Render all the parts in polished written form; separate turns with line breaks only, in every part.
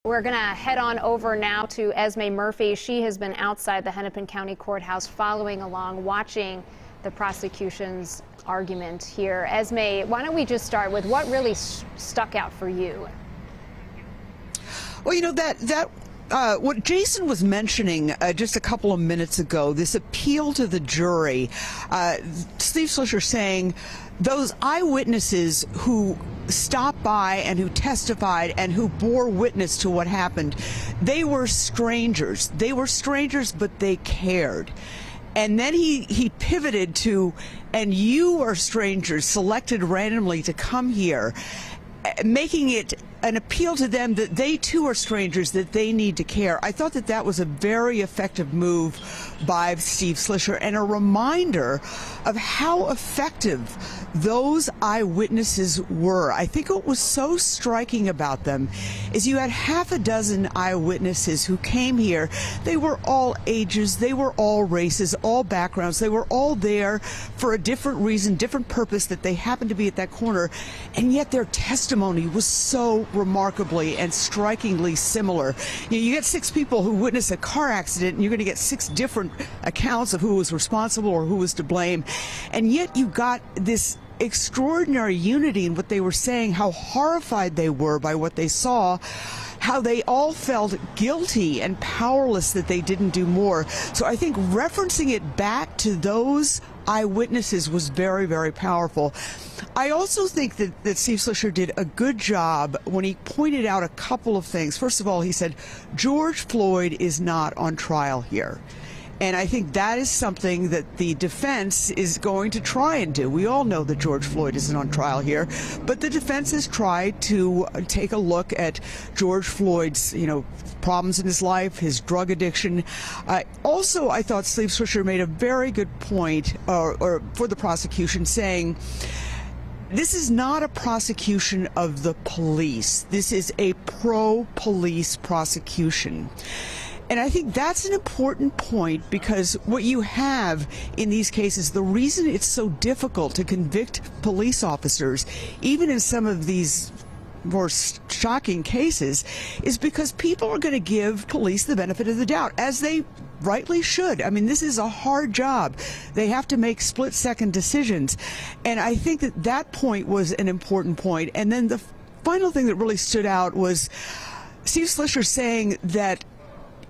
We're going to head on over now to Esme Murphy. She has been outside the Hennepin County Courthouse following along, watching the prosecution's argument here. Esme, why don't we just start with what really stuck out for you?
Well, you know, what Jason was mentioning just a couple of minutes ago, this appeal to the jury, Steve Slisher saying those eyewitnesses who stopped by and who testified and who bore witness to what happened, they were strangers. They were strangers, but they cared. And then he pivoted to, and you are strangers selected randomly to come here, making it an appeal to them that they too are strangers, that they need to care. I thought that that was a very effective move by Steve Slisher and a reminder of how effective those eyewitnesses were. I think what was so striking about them is you had half a dozen eyewitnesses who came here. They were all ages, they were all races, all backgrounds. They were all there for a different reason, different purpose, that they happened to be at that corner, and yet their testimony was so remarkably and strikingly similar. You get 6 people who witnessed a car accident, and you're going to get 6 different accounts of who was responsible or who was to blame, and yet you got this extraordinary unity in what they were saying, how horrified they were by what they saw, how they all felt guilty and powerless that they didn't do more. So I think referencing it back to those eyewitnesses was very, very powerful. I also think that Steve Slisher did a good job when he pointed out a couple of things. First of all, he said, George Floyd is not on trial here. And I think that is something that the defense is going to try and do. We all know that George Floyd isn't on trial here, but the defense has tried to take a look at George Floyd's, problems in his life, his drug addiction. Also, I thought Steve Slisher made a very good point, or for the prosecution, saying, this is not a prosecution of the police. This is a pro-police prosecution. And I think that's an important point, because what you have in these cases, the reason it's so difficult to convict police officers, even in some of these more shocking cases, is because people are going to give police the benefit of the doubt, as they rightly should. I mean, this is a hard job. They have to make split-second decisions. And I think that that point was an important point. And then the final thing that really stood out was Steve Slisher saying that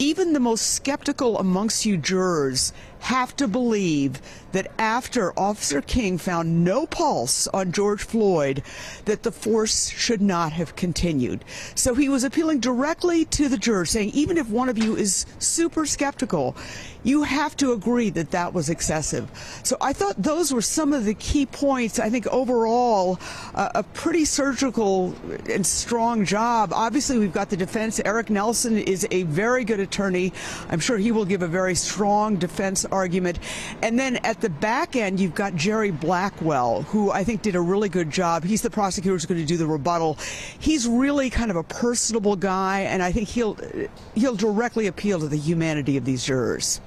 even the most skeptical amongst you jurors have to believe that after Officer King found no pulse on George Floyd, that the force should not have continued. So he was appealing directly to the jurors, saying even if one of you is super skeptical, you have to agree that that was excessive. So I thought those were some of the key points. I think overall, a pretty surgical and strong job. Obviously, we've got the defense. Eric Nelson is a very good attorney. I'm sure he will give a very strong defense argument. And then at the back end, you've got Jerry Blackwell, who I think did a really good job. He's the prosecutor who's going to do the rebuttal. He's really kind of a personable guy, and I think he'll directly appeal to the humanity of these jurors.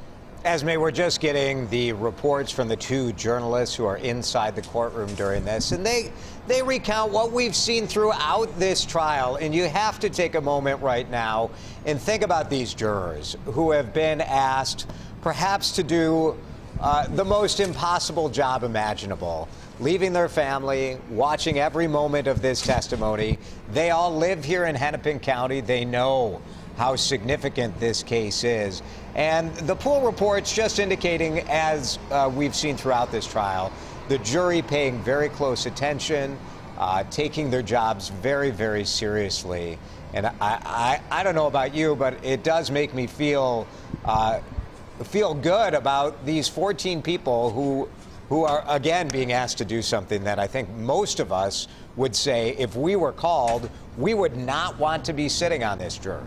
Esme, we're just getting the reports from the 2 journalists who are inside the courtroom during this, and they recount what we've seen throughout this trial. And you have to take a moment right now and think about these jurors who have been asked perhaps to do the most impossible job imaginable, leaving their family, watching every moment of this testimony. They all live here in Hennepin County. They know how significant this case is. And the pool reports just indicating, as we've seen throughout this trial, the jury paying very close attention, taking their jobs very, very seriously. And I don't know about you, but it does make me feel good about these 14 people who are, again, being asked to do something that I think most of us would say, if we were called, we would not want to be sitting on this jury.